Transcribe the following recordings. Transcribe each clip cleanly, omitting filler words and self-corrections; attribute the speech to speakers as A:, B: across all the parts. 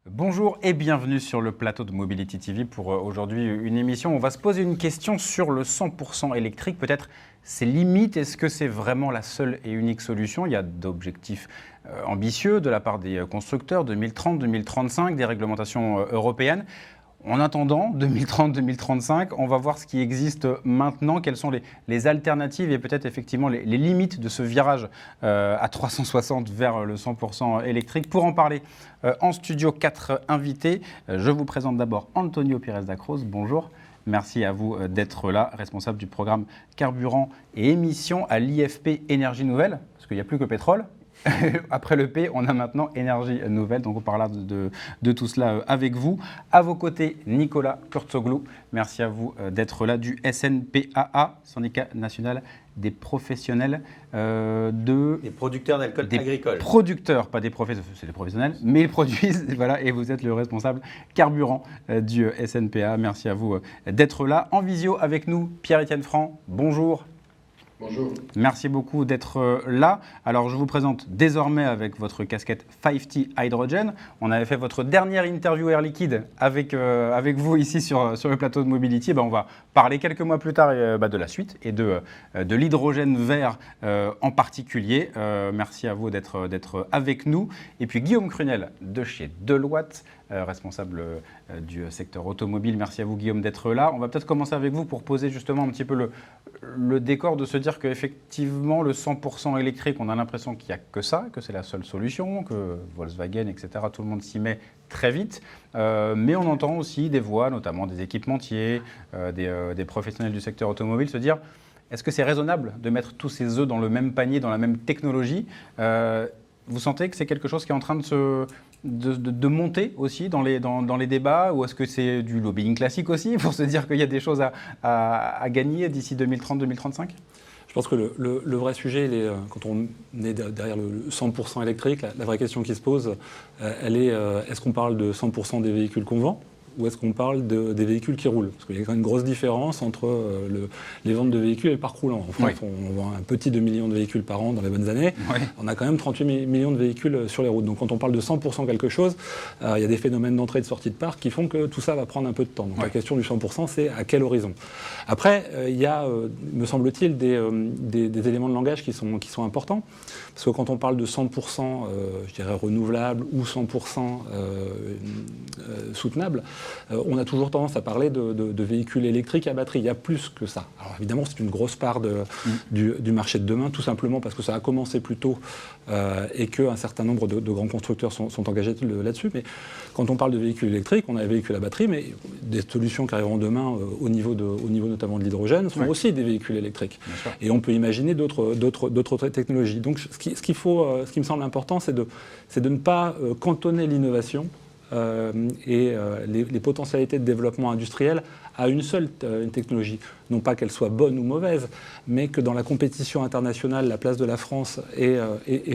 A: Bonjour et bienvenue sur le plateau de Mobility TV pour aujourd'hui une émission. On va se poser une question sur le 100% électrique, peut-être ses limites. Est-ce que c'est vraiment la seule et unique solution ? Il y a d'objectifs ambitieux de la part des constructeurs, 2030, 2035, des réglementations européennes. En attendant, 2030-2035, on va voir ce qui existe maintenant, quelles sont les alternatives et peut-être effectivement les limites de ce virage à 360 vers le 100% électrique. Pour en parler, en studio, 4 invités. Je vous présente d'abord Antonio Pires da Cruz. Bonjour. Merci à vous d'être là, responsable du programme Carburant et émissions à l'IFP Énergie Nouvelle, parce qu'il n'y a plus que pétrole. Après le P, on a maintenant Énergie Nouvelle, donc on parlera de tout cela avec vous. À vos côtés, Nicolas Kurtzoglou, merci à vous d'être là, du SNPAA, Syndicat National des Professionnels
B: des producteurs d'alcool agricole.
A: Producteurs, pas des professionnels, c'est des professionnels, mais ils produisent, voilà, et vous êtes le responsable carburant du SNPAA. Merci à vous d'être là. En visio avec nous, Pierre-Étienne Franc, bonjour.
C: Bonjour.
A: Merci beaucoup d'être là. Alors, je vous présente désormais avec votre casquette 5T Hydrogen. On avait fait votre dernière interview Air Liquide avec vous ici sur le plateau de Mobility. On va parler quelques mois plus tard de la suite et de l'hydrogène vert en particulier. Merci à vous d'être avec nous. Et puis Guillaume Crunel de chez Deloitte, responsable du secteur automobile. Merci à vous Guillaume d'être là. On va peut-être commencer avec vous pour poser justement un petit peu le décor de se dire qu'effectivement le 100% électrique, on a l'impression qu'il n'y a que ça, que c'est la seule solution, que Volkswagen, etc., tout le monde s'y met très vite. Mais on entend aussi des voix, notamment des équipementiers, des professionnels du secteur automobile se dire est-ce que c'est raisonnable de mettre tous ces œufs dans le même panier, dans la même technologie ? Vous sentez que c'est quelque chose qui est en train de monter aussi dans les débats, ou est-ce que c'est du lobbying classique aussi pour se dire qu'il y a des choses à gagner d'ici 2030-2035 ?
D: Je pense que le vrai sujet, quand on est derrière le 100% électrique, la vraie question qui se pose, elle est est-ce qu'on parle de 100% des véhicules qu'on vend ? Ou est-ce qu'on parle des véhicules qui roulent ? Parce qu'il y a quand même une grosse différence entre les ventes de véhicules et le parc roulant. En France, on vend un petit 2 millions de véhicules par an dans les bonnes années. Oui. On a quand même 38 millions de véhicules sur les routes. Donc quand on parle de 100% quelque chose, il y a des phénomènes d'entrée et de sortie de parc qui font que tout ça va prendre un peu de temps. Donc la question du 100%, c'est à quel horizon ? Après, il y a, me semble-t-il, des éléments de langage qui sont importants. Parce que quand on parle de 100%, je dirais renouvelable ou 100% soutenable, on a toujours tendance à parler de véhicules électriques à batterie. Il y a plus que ça. Alors évidemment, c'est une grosse part du marché de demain, tout simplement parce que ça a commencé plus tôt et qu'un certain nombre de grands constructeurs sont engagés là-dessus. Mais quand on parle de véhicules électriques, on a des véhicules à batterie, mais des solutions qui arriveront demain au niveau notamment de l'hydrogène sont aussi des véhicules électriques. Et on peut imaginer d'autres technologies. Donc ce qui me semble important, c'est de ne pas cantonner l'innovation et les potentialités de développement industriel à une seule technologie. Non pas qu'elle soit bonne ou mauvaise, mais que dans la compétition internationale, la place de la France et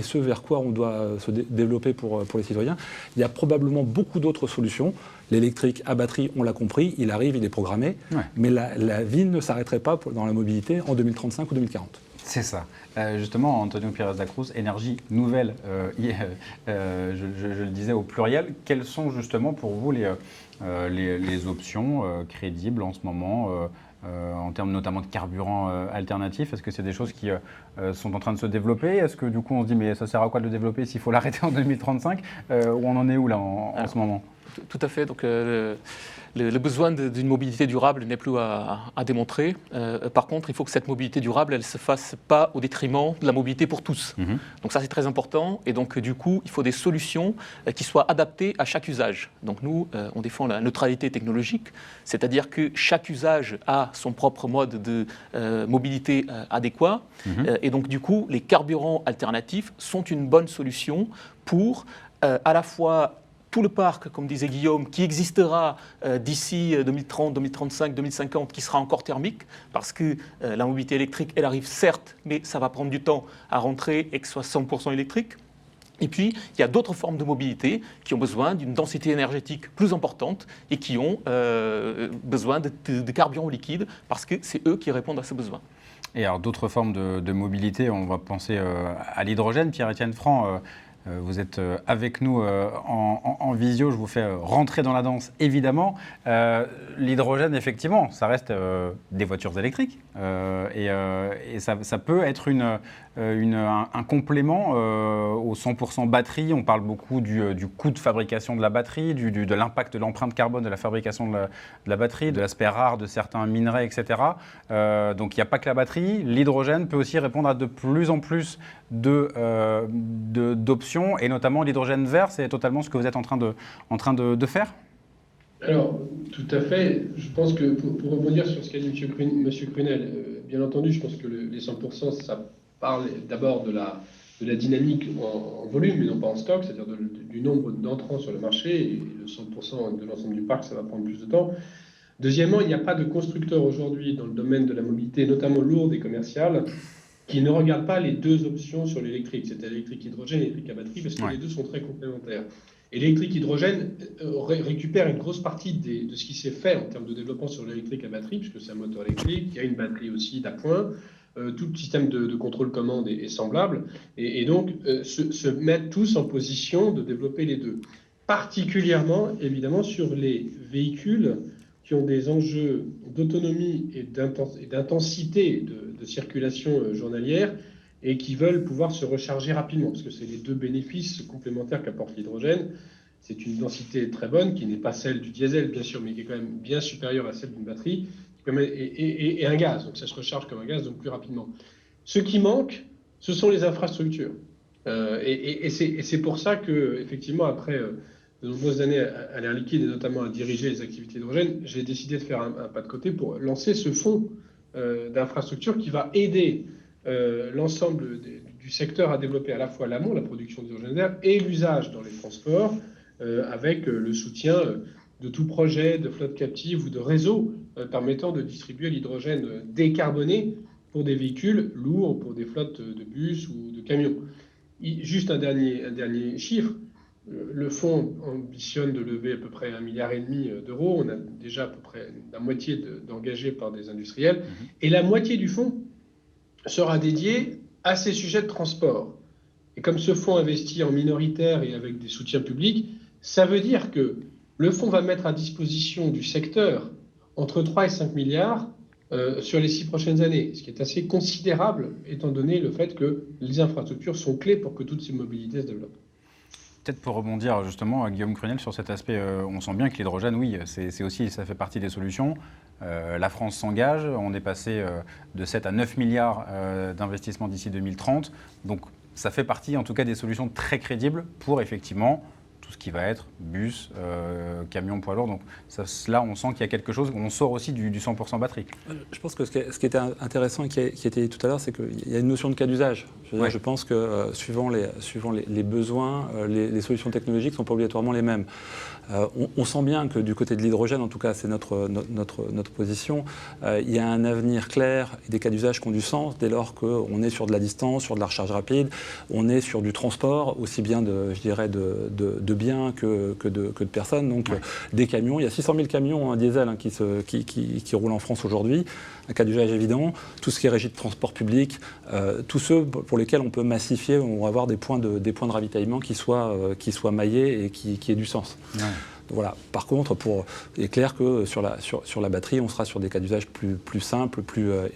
D: ce vers quoi on doit se développer pour les citoyens, il y a probablement beaucoup d'autres solutions. L'électrique à batterie, on l'a compris, il arrive, il est programmé, mais la vie ne s'arrêterait pas dans la mobilité en 2035 ou 2040.
A: C'est ça. Justement, Antonio Pires da Cruz, Énergie Nouvelle, je le disais au pluriel, quelles sont justement pour vous les options crédibles en ce moment en termes notamment de carburant alternatif? Est-ce que c'est des choses qui sont en train de se développer? Est-ce que du coup on se dit mais ça sert à quoi de le développer s'il faut l'arrêter en 2035? Où on en est où là en ce moment?
E: Tout à fait. Donc, le besoin d'une mobilité durable n'est plus à démontrer. Par contre, il faut que cette mobilité durable, elle ne se fasse pas au détriment de la mobilité pour tous. Donc ça, c'est très important. Et donc, du coup, il faut des solutions qui soient adaptées à chaque usage. Donc nous, on défend la neutralité technologique, c'est-à-dire que chaque usage a son propre mode de mobilité adéquat. Et donc, du coup, les carburants alternatifs sont une bonne solution pour à la fois tout le parc, comme disait Guillaume, qui existera d'ici 2030, 2035, 2050, qui sera encore thermique, parce que la mobilité électrique, elle arrive certes, mais ça va prendre du temps à rentrer et que ce soit 100% électrique. Et puis, il y a d'autres formes de mobilité qui ont besoin d'une densité énergétique plus importante et qui ont besoin de carburants liquides, parce que c'est eux qui répondent à ces besoins.
A: Et alors d'autres formes de mobilité, on va penser à l'hydrogène. Pierre-Étienne Franc, vous êtes avec nous en visio, je vous fais rentrer dans la danse évidemment. L'hydrogène, effectivement, ça reste des voitures électriques et ça peut être un complément au 100% batterie. On parle beaucoup du coût de fabrication de la batterie, de l'impact de l'empreinte carbone de la fabrication de la batterie, de l'aspect rare de certains minerais, etc. Donc il n'y a pas que la batterie. L'hydrogène peut aussi répondre à de plus en plus d'options, et notamment l'hydrogène vert. C'est totalement ce que vous êtes en train de faire?
C: Alors, tout à fait. Je pense que pour rebondir sur ce qu'a dit M. Prunel, bien entendu, je pense que les 100%, ça parle d'abord de la dynamique en volume, mais non pas en stock, c'est-à-dire du nombre d'entrants sur le marché, et le 100% de l'ensemble du parc, ça va prendre plus de temps. Deuxièmement, il n'y a pas de constructeur aujourd'hui dans le domaine de la mobilité, notamment lourde et commerciale, qui ne regarde pas les deux options sur l'électrique, c'est-à-dire l'électrique hydrogène et l'électrique à batterie, parce que les deux sont très complémentaires. Et l'électrique hydrogène récupère une grosse partie de ce qui s'est fait en termes de développement sur l'électrique à batterie, puisque c'est un moteur électrique, il y a une batterie aussi d'appoint, tout le système de contrôle commande est semblable, et donc se mettent tous en position de développer les deux. Particulièrement, évidemment, sur les véhicules qui ont des enjeux d'autonomie et d'intensité de circulation journalière, et qui veulent pouvoir se recharger rapidement, parce que c'est les deux bénéfices complémentaires qu'apporte l'hydrogène. C'est une densité très bonne, qui n'est pas celle du diesel, bien sûr, mais qui est quand même bien supérieure à celle d'une batterie, et un gaz, donc ça se recharge comme un gaz, donc plus rapidement. Ce qui manque, ce sont les infrastructures. Et c'est pour ça que, effectivement, après de nombreuses années à l'Air Liquide, et notamment à diriger les activités d'hydrogène, j'ai décidé de faire un pas de côté pour lancer ce fonds d'infrastructures qui va aider l'ensemble du secteur à développer à la fois l'amont, la production d'hydrogène vert, et l'usage dans les transports, avec le soutien de tout projet de flotte captive ou de réseau permettant de distribuer l'hydrogène décarboné pour des véhicules lourds, pour des flottes de bus ou de camions. Juste un dernier chiffre. Le fonds ambitionne de lever à peu près 1,5 milliard d'euros. On a déjà à peu près la moitié d'engagés par des industriels. Et la moitié du fonds sera dédié à ces sujets de transport. Et comme ce fonds investit en minoritaire et avec des soutiens publics, ça veut dire que le fonds va mettre à disposition du secteur entre 3 et 5 milliards sur les 6 prochaines années, ce qui est assez considérable étant donné le fait que les infrastructures sont clés pour que toutes ces mobilités se développent.
A: Peut-être pour rebondir justement, Guillaume Prunel, sur cet aspect, on sent bien que l'hydrogène, oui, c'est aussi, ça fait partie des solutions. La France s'engage, on est passé de 7 à 9 milliards d'investissements d'ici 2030. Donc ça fait partie en tout cas des solutions très crédibles pour effectivement tout ce qui va être bus, camion, poids lourd. Donc là, on sent qu'il y a quelque chose, on sort aussi du 100% batterie.
D: Je pense que ce qui était intéressant et qui a été dit tout à l'heure, c'est qu'il y a une notion de cas d'usage. Je pense que suivant les besoins, les solutions technologiques ne sont pas obligatoirement les mêmes. On sent bien que du côté de l'hydrogène, en tout cas c'est notre position, il y a un avenir clair et des cas d'usage qui ont du sens dès lors qu'on est sur de la distance, sur de la recharge rapide, on est sur du transport, aussi bien de biens que de personnes. Donc des camions, il y a 600 000 camions diesel qui roulent en France aujourd'hui, un cas d'usage évident, tout ce qui est régie de transport public, tous ceux pour lesquels on peut massifier, on va avoir des points de ravitaillement qui soient maillés et qui aient du sens. Ouais. Voilà. Par contre, il est clair que sur la batterie, on sera sur des cas d'usage plus simples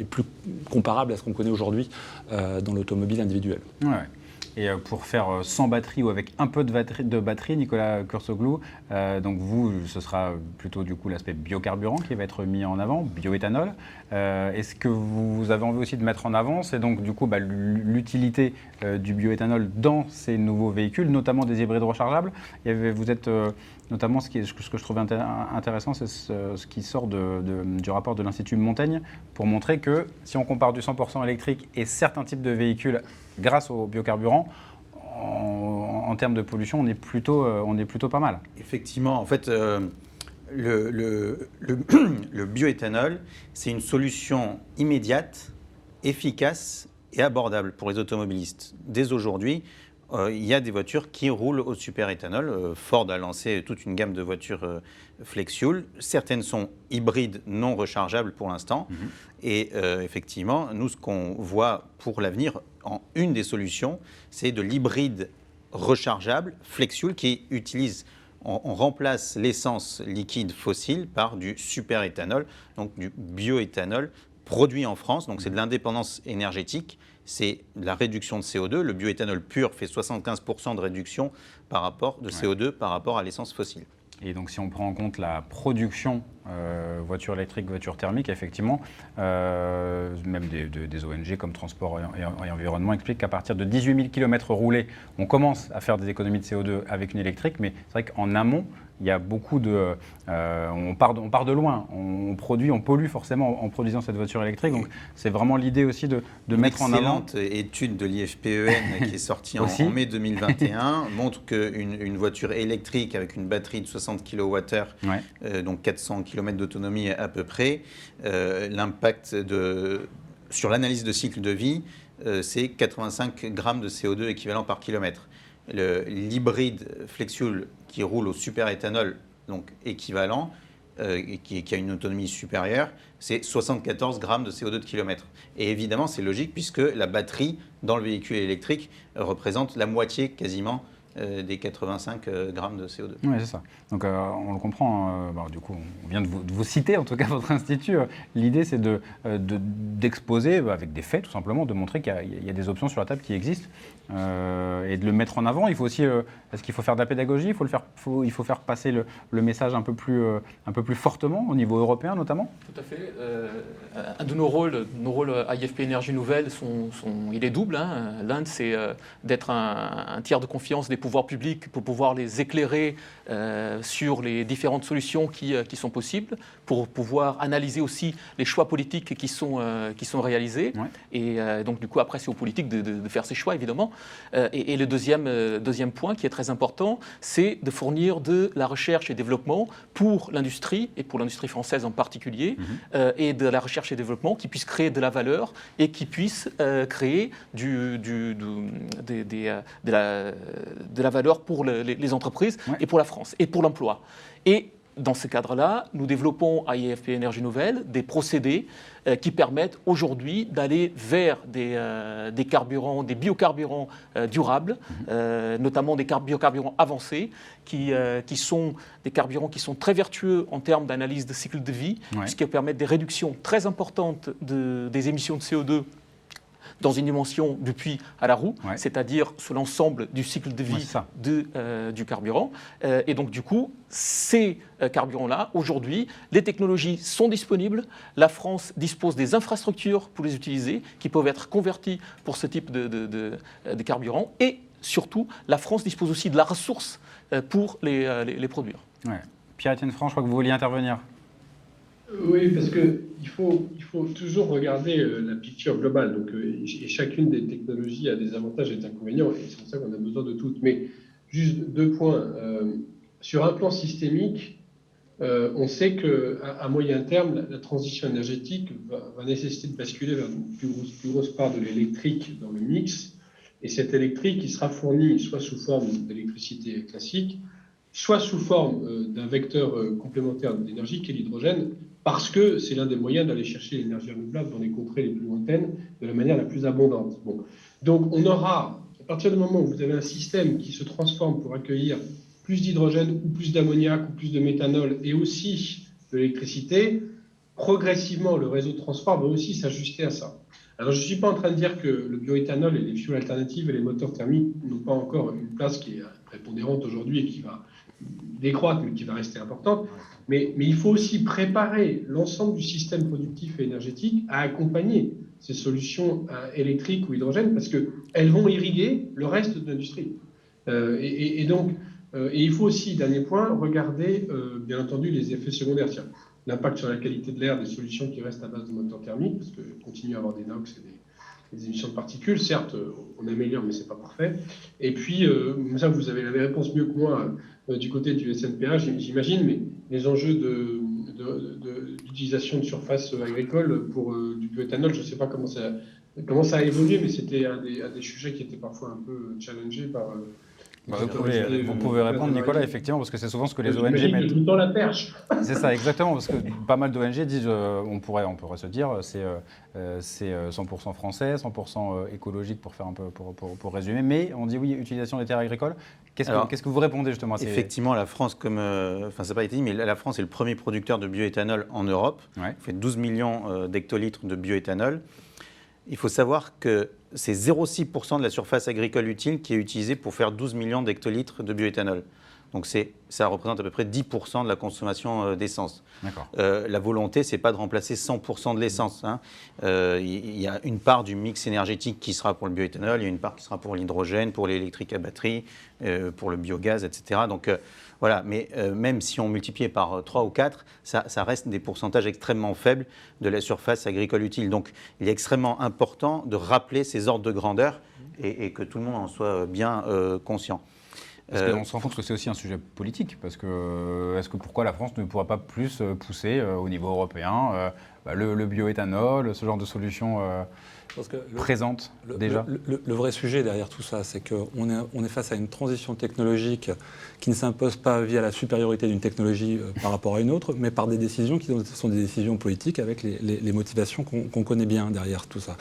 D: et plus comparables à ce qu'on connaît aujourd'hui dans l'automobile individuelle.
A: Ouais. Et pour faire sans batterie ou avec un peu de batterie, Nicolas Kursoglou, donc vous, ce sera plutôt du coup l'aspect biocarburant qui va être mis en avant, bioéthanol. Est-ce que vous avez envie aussi de mettre en avant, c'est donc du coup l'utilité du bioéthanol dans ces nouveaux véhicules, notamment des hybrides rechargeables. Vous êtes notamment ce que je trouvais intéressant, c'est ce qui sort du rapport de l'Institut Montaigne pour montrer que si on compare du 100% électrique et certains types de véhicules grâce au biocarburant, en termes de pollution, on est plutôt pas mal.
B: Effectivement, en fait, le bioéthanol, c'est une solution immédiate, efficace et abordable pour les automobilistes. Dès aujourd'hui, il y a des voitures qui roulent au superéthanol. Ford a lancé toute une gamme de voitures flex fuel. Certaines sont hybrides non rechargeables pour l'instant. Et effectivement, nous, ce qu'on voit pour l'avenir, une des solutions, c'est de l'hybride rechargeable flex fuel qui utilise, on remplace l'essence liquide fossile par du superéthanol, donc du bioéthanol produit en France. Donc c'est de l'indépendance énergétique. C'est de la réduction de CO2. Le bioéthanol pur fait 75% de réduction de CO2 par rapport à l'essence fossile.
A: Et donc si on prend en compte la production voiture électrique, voiture thermique, effectivement, même des ONG comme Transport et Environnement expliquent qu'à partir de 18 000 km roulés, on commence à faire des économies de CO2 avec une électrique, mais c'est vrai qu'en amont, il y a beaucoup de... on part de loin, on pollue forcément en produisant cette voiture électrique, donc c'est vraiment l'idée aussi de mettre en avant...
B: Une excellente étude de l'IFPEN qui est sortie en mai 2021 montre qu'une voiture électrique avec une batterie de 60 kWh, donc 400 km d'autonomie à peu près, l'impact sur l'analyse de cycle de vie, c'est 85 grammes de CO2 équivalent par kilomètre. L'hybride flex fuel qui roule au superéthanol, donc équivalent, et qui a une autonomie supérieure, c'est 74 grammes de CO2 de kilomètre. Et évidemment, c'est logique puisque la batterie dans le véhicule électrique représente la moitié quasiment des 85 grammes de CO2.
A: Oui, c'est ça. Donc on le comprend. Du coup, on vient de vous citer, en tout cas, votre institut. L'idée, c'est d'exposer avec des faits, tout simplement, de montrer qu'il y a des options sur la table qui existent et de le mettre en avant. Il faut aussi, est-ce qu'il faut faire de la pédagogie? Il faut faire passer le message un peu plus fortement au niveau européen, notamment.
E: Tout à fait. Un de nos rôles à IFP Énergie Nouvelle, il est double. L'un, c'est d'être un tiers de confiance des pouvoirs publics pour pouvoir les éclairer sur les différentes solutions qui sont possibles, pour pouvoir analyser aussi les choix politiques qui sont réalisés. Ouais. Et donc, du coup, après, c'est aux politiques de faire ces choix, évidemment. Et le deuxième point qui est très important, c'est de fournir de la recherche et développement pour l'industrie, et pour l'industrie française en particulier, et de la recherche et développement qui puisse créer de la valeur et qui puisse créer de la valeur pour les entreprises, ouais, et pour la France, et pour l'emploi. Et dans ce cadre-là, nous développons à IFP Énergie Nouvelle des procédés qui permettent aujourd'hui d'aller vers des carburants, des biocarburants durables, notamment des biocarburants avancés, qui sont des carburants qui sont très vertueux en termes d'analyse de cycle de vie, ouais, puisqu'ils permettent des réductions très importantes des émissions de CO2 dans une dimension du puits à la roue, ouais, c'est-à-dire sur l'ensemble du cycle de vie, ouais, du carburant. Et donc, du coup, ces carburants-là, aujourd'hui, les technologies sont disponibles. La France dispose des infrastructures pour les utiliser, qui peuvent être converties pour ce type de carburant. Et surtout, la France dispose aussi de la ressource pour les produire.
A: Ouais. Pierre-Étienne Franc, je crois que vous vouliez intervenir.
C: Oui, parce qu'il faut toujours regarder la picture globale. Donc, et chacune des technologies a des avantages et des inconvénients, et c'est pour ça qu'on a besoin de toutes. Mais juste 2 points. Sur un plan systémique, on sait qu'à moyen terme, la transition énergétique va nécessiter de basculer vers une plus grosse part de l'électrique dans le mix. Et cette électrique, qui sera fournie soit sous forme d'électricité classique, soit sous forme d'un vecteur complémentaire d'énergie qui est l'hydrogène, parce que c'est l'un des moyens d'aller chercher l'énergie renouvelable dans les contrées les plus lointaines de la manière la plus abondante. Bon. Donc on aura, à partir du moment où vous avez un système qui se transforme pour accueillir plus d'hydrogène ou plus d'ammoniac ou plus de méthanol et aussi de l'électricité, progressivement le réseau de transport va aussi s'ajuster à ça. Alors je ne suis pas en train de dire que le bioéthanol et les fuels alternatifs et les moteurs thermiques n'ont pas encore une place qui est prépondérante aujourd'hui et qui va décroître, mais qui va rester importante. Mais il faut aussi préparer l'ensemble du système productif et énergétique à accompagner ces solutions électriques ou hydrogène, parce qu'elles vont irriguer le reste de l'industrie. Et donc, il faut aussi, dernier point, regarder, bien entendu, les effets secondaires. Tiens, l'impact sur la qualité de l'air des solutions qui restent à base de moteurs thermiques, parce qu'on continue à avoir des NOx et des émissions de particules. Certes, on améliore, mais ce n'est pas parfait. Et puis, ça, vous avez la réponse mieux que moi du côté du SNPA, j'imagine, mais les enjeux d'utilisation de surface agricole pour du bioéthanol, je ne sais pas comment ça comment ça a évolué, mais c'était un des sujets qui était parfois un peu challengé par...
A: vous pouvez répondre, Nicolas, effectivement, parce que c'est souvent ce que les ONG mettent.
C: Je vous tends la perche.
A: C'est ça, exactement, parce que pas mal d'ONG disent, on pourrait se dire, c'est 100% français, 100% écologique pour faire un peu, pour résumer, mais on dit oui, utilisation des terres agricoles. Qu'est-ce que vous répondez justement à ces...
B: Effectivement, la France, ça n'a pas été dit, mais la France est le premier producteur de bioéthanol en Europe.
A: Ouais.
B: Il fait 12 millions d'hectolitres de bioéthanol. Il faut savoir que c'est 0,6% de la surface agricole utile qui est utilisée pour faire 12 millions d'hectolitres de bioéthanol. Donc ça représente à peu près 10% de la consommation d'essence. La volonté, ce n'est pas de remplacer 100% de l'essence. Hein. Il y a une part du mix énergétique qui sera pour le bioéthanol, il y a une part qui sera pour l'hydrogène, pour l'électrique à batterie, pour le biogaz, etc. Donc voilà, mais même si on multiplie par 3 ou 4, ça reste des pourcentages extrêmement faibles de la surface agricole utile. Donc il est extrêmement important de rappeler ces ordres de grandeur et que tout le monde en soit bien conscient.
A: Parce qu'on se rend compte que c'est aussi un sujet politique, parce que pourquoi la France ne pourrait pas plus pousser au niveau européen le bioéthanol, ce genre de solutions présentes déjà.
D: Le vrai sujet derrière tout ça, c'est qu'on est face à une transition technologique qui ne s'impose pas via la supériorité d'une technologie par rapport à une autre, mais par des décisions qui sont des décisions politiques avec les motivations qu'on connaît bien derrière tout ça.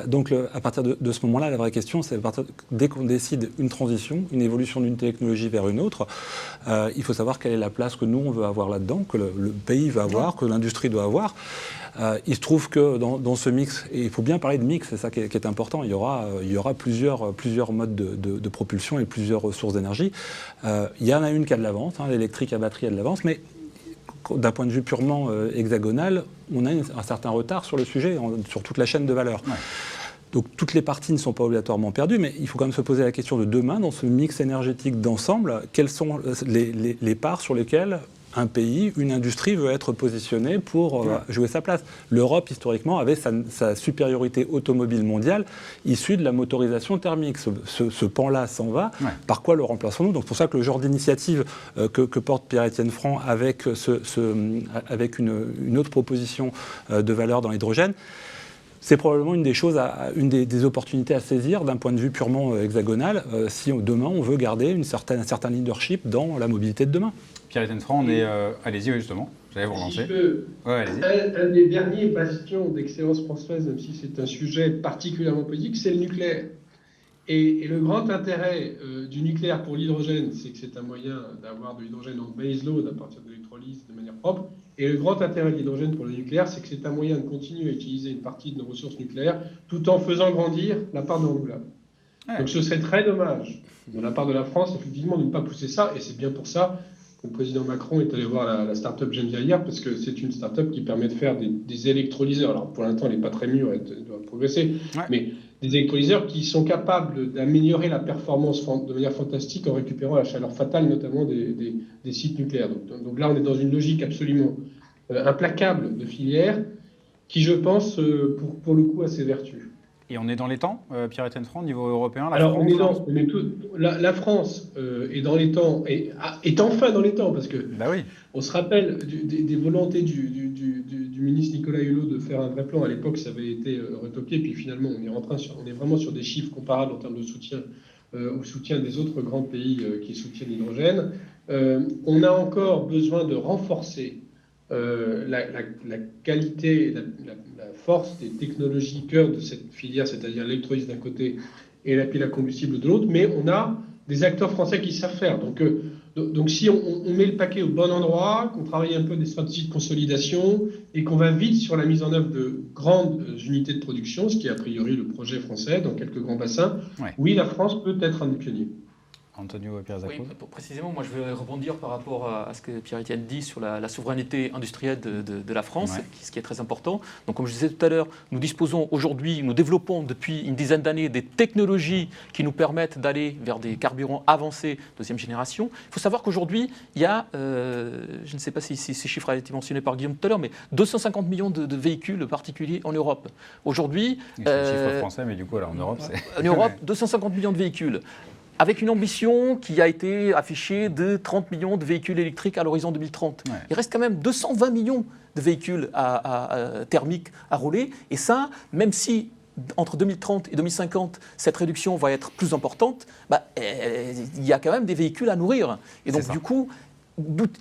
D: Donc à partir de ce moment-là, la vraie question, c'est dès qu'on décide une transition, une évolution d'une technologie vers une autre, il faut savoir quelle est la place que nous, on veut avoir là-dedans, que le pays va avoir, que l'industrie doit avoir. Il se trouve que dans ce mix, et il faut bien parler de mix, c'est ça qui est important, il y aura plusieurs modes de propulsion et plusieurs sources d'énergie. Il y en a une qui a de l'avance, l'électrique à batterie a de l'avance, mais d'un point de vue purement hexagonal, on a un certain retard sur le sujet, sur toute la chaîne de valeur. Ouais. Donc toutes les parties ne sont pas obligatoirement perdues, mais il faut quand même se poser la question de demain, dans ce mix énergétique d'ensemble, quelles sont les parts sur lesquelles un pays, une industrie veut être positionnée pour jouer sa place. L'Europe, historiquement, avait sa supériorité automobile mondiale issue de la motorisation thermique. Ce pan-là s'en va. Ouais. Par quoi le remplaçons-nous ? Donc c'est pour ça que le genre d'initiative que porte Pierre-Étienne Franc avec une autre proposition de valeur dans l'hydrogène, c'est probablement une des choses, une des opportunités à saisir d'un point de vue purement hexagonal, si demain on veut garder un certain leadership dans la mobilité de demain.
A: Pierre-Étienne Franc, allez-y, justement, j'allais vous relancer.
C: Un des derniers bastions d'excellence française, même si c'est un sujet particulièrement politique, c'est le nucléaire. Et le grand intérêt du nucléaire pour l'hydrogène, c'est que c'est un moyen d'avoir de l'hydrogène en baseload à partir de l'électrolyse de manière propre. Et le grand intérêt de l'hydrogène pour le nucléaire, c'est que c'est un moyen de continuer à utiliser une partie de nos ressources nucléaires tout en faisant grandir la part de renouvelables. Ouais. Donc ce serait très dommage de la part de la France, effectivement, de ne pas pousser ça. Et c'est bien pour ça que le président Macron est allé voir la start-up Genvia hier, parce que c'est une start-up qui permet de faire des électrolyseurs. Alors pour l'instant, elle n'est pas très mûre, elle doit progresser, ouais. Mais des électrolyseurs qui sont capables d'améliorer la performance de manière fantastique en récupérant la chaleur fatale, notamment des sites nucléaires. Donc là, on est dans une logique absolument implacable de filière qui, je pense, pour le coup, a ses vertus.
A: Et on est dans les temps, Pierre-Étienne Franc, au niveau européen?
C: La France est dans les temps, est enfin dans les temps, parce que
A: oui.
C: On se rappelle des volontés du ministre Nicolas Hulot de faire un vrai plan. À l'époque, ça avait été retoqué, puis finalement, on est vraiment sur des chiffres comparables en termes de soutien au soutien des autres grands pays qui soutiennent l'hydrogène. On a encore besoin de renforcer la qualité et la force des technologies cœur de cette filière, c'est-à-dire l'électrolyse d'un côté et la pile à combustible de l'autre, mais on a des acteurs français qui savent faire. Donc si on met le paquet au bon endroit, qu'on travaille un peu des stratégies de consolidation et qu'on va vite sur la mise en œuvre de grandes unités de production, ce qui est a priori le projet français dans quelques grands bassins, ouais. Oui, la France peut être un des pionniers.
A: Antonio Pierre-Zacco.
E: Oui, précisément, moi je vais rebondir par rapport à ce que Pierre-Étienne dit sur la souveraineté industrielle de la France, ouais. Ce qui est très important. Donc comme je disais tout à l'heure, nous disposons aujourd'hui, nous développons depuis une dizaine d'années des technologies qui nous permettent d'aller vers des carburants avancés deuxième génération. Il faut savoir qu'aujourd'hui, il y a, je ne sais pas si ces chiffres ont été mentionnés par Guillaume tout à l'heure, mais 250 millions de véhicules particuliers en Europe. Aujourd'hui...
A: C'est un chiffre français, mais du coup, là, en Europe, c'est...
E: En Europe, 250 millions de véhicules. Avec une ambition qui a été affichée de 30 millions de véhicules électriques à l'horizon 2030. Ouais. Il reste quand même 220 millions de véhicules thermiques à rouler. Et ça, même si entre 2030 et 2050, cette réduction va être plus importante, il y a quand même des véhicules à nourrir. Et donc, du coup,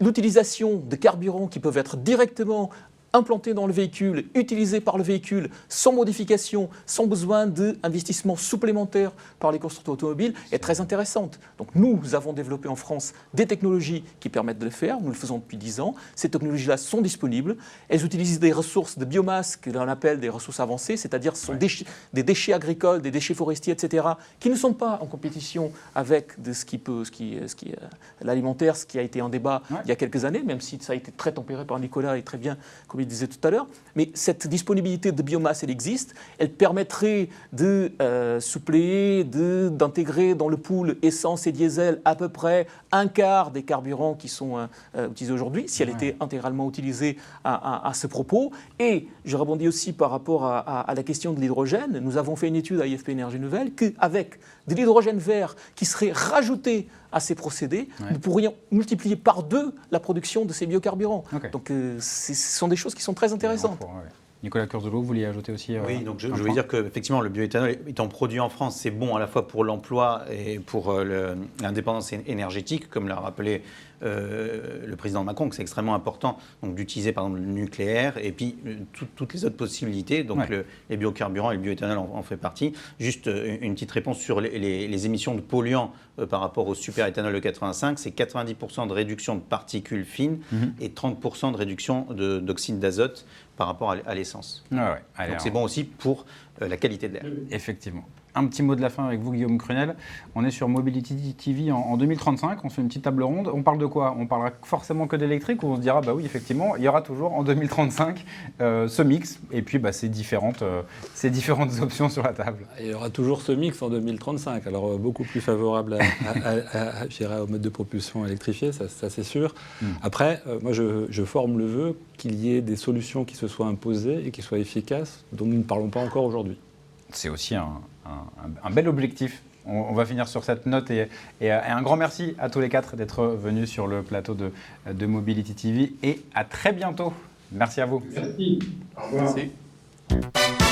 E: l'utilisation de carburants qui peuvent être directement implantés dans le véhicule, utilisés par le véhicule, sans modification, sans besoin d'investissements supplémentaires par les constructeurs automobiles, est très intéressante. Donc nous avons développé en France des technologies qui permettent de le faire, nous le faisons depuis 10 ans, ces technologies-là sont disponibles, elles utilisent des ressources de biomasse que l'on appelle des ressources avancées, c'est-à-dire ce sont des déchets agricoles, des déchets forestiers, etc., qui ne sont pas en compétition avec l'alimentaire, ce qui a été en débat il y a quelques années, même si ça a été très tempéré par Nicolas et très bien, comme il disait tout à l'heure, mais cette disponibilité de biomasse, elle existe, elle permettrait de suppléer, d'intégrer dans le pool essence et diesel à peu près un quart des carburants qui sont utilisés aujourd'hui, si elle était intégralement utilisée à ce propos. Et je rebondis aussi par rapport à la question de l'hydrogène. Nous avons fait une étude à IFP Énergie Nouvelle qu'avec de l'hydrogène vert qui serait rajouté à ces procédés, nous pourrions multiplier par 2 la production de ces biocarburants. Donc ce sont des choses qui sont très intéressantes.
A: Nicolas Curzolo, vous vouliez ajouter aussi
B: Oui, donc je veux dire qu'effectivement, le bioéthanol étant produit en France, c'est bon à la fois pour l'emploi et pour l'indépendance énergétique, comme l'a rappelé le président Macron, que c'est extrêmement important d'utiliser par exemple le nucléaire et puis toutes les autres possibilités. Donc les biocarburants et le bioéthanol en fait partie. Juste une petite réponse sur les émissions de polluants par rapport au superéthanol de 85, c'est 90% de réduction de particules fines et 30% de réduction d'oxyde d'azote par rapport à l'essence. Donc c'est bon aussi pour la qualité de l'air.
A: Effectivement. Un petit mot de la fin avec vous, Guillaume Crunel. On est sur Mobility TV en 2035, on fait une petite table ronde. On parle de quoi? On parlera forcément que d'électrique ou on se dira, bah oui, effectivement, il y aura toujours en 2035 ce mix et puis ces différentes options sur la table.
D: Il y aura toujours ce mix en 2035, alors beaucoup plus favorable au mode de propulsion électrifié, ça c'est sûr. Après, moi je forme le vœu qu'il y ait des solutions qui se soient imposées et qui soient efficaces, dont nous ne parlons pas encore aujourd'hui.
A: C'est aussi un bel objectif. On va finir sur cette note et un grand merci à tous les 4 d'être venus sur le plateau de Mobility TV et à très bientôt. Merci à vous.
C: Merci. Au revoir.
E: Merci.